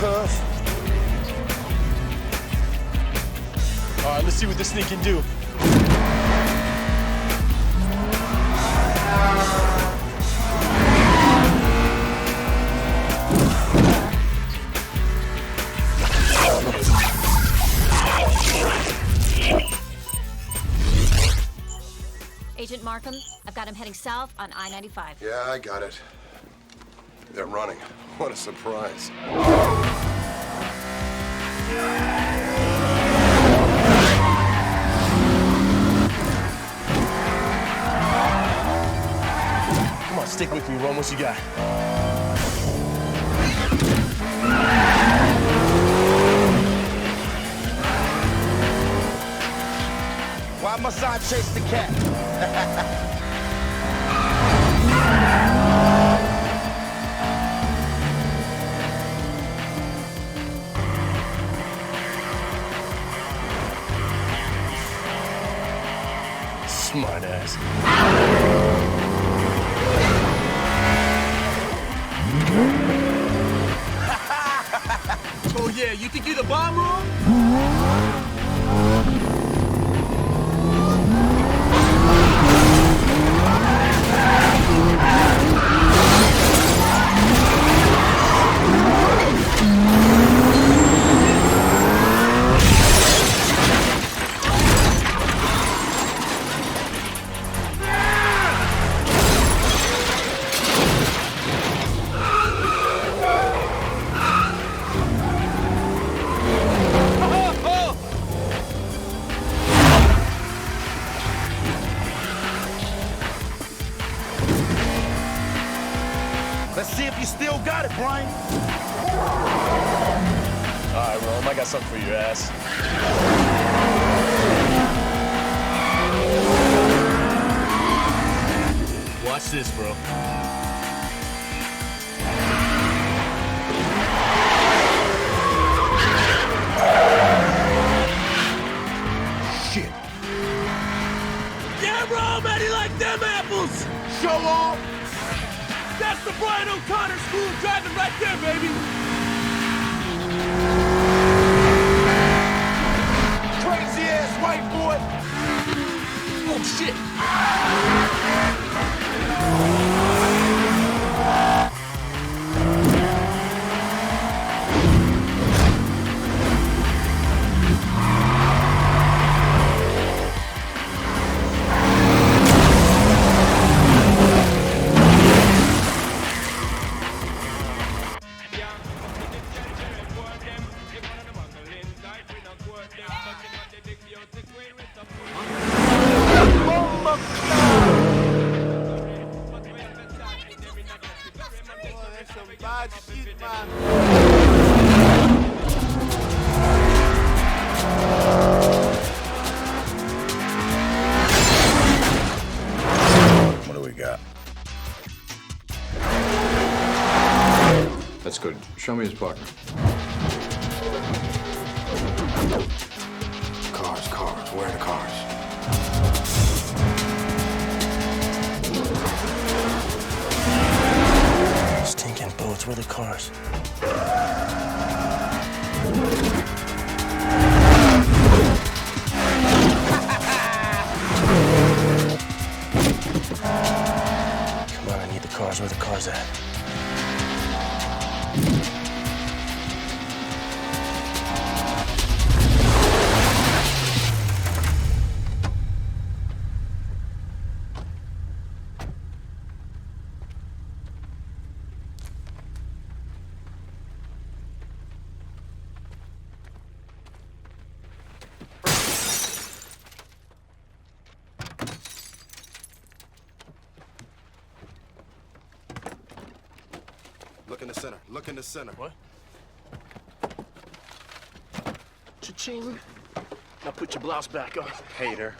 cuz. All right, let's see what this thing can do. Agent Markham, I've got him heading south on I-95. Yeah, I got it. They're running. What a surprise. Come on, stick with me, Rome. What you got? Why must I chase the cat? Smart ass. Oh yeah, you think you're the bomb room? Let's see if you still got it, Brian. All right, Rome, I got something for your ass. Watch this, bro. Shit. Yeah, Rome, how do you like them apples? Show off. That's the Brian O'Connor school driving right there, baby. Crazy ass white boy. Oh, shit. What do we got? That's good. Show me his partner. Cars, cars. Where are the cars? Stinking boats, where are the cars? Come on, I need the cars. Where are the cars at? Look in the center. Look in the center. What? Cha-ching. Now put your blouse back on. Hater.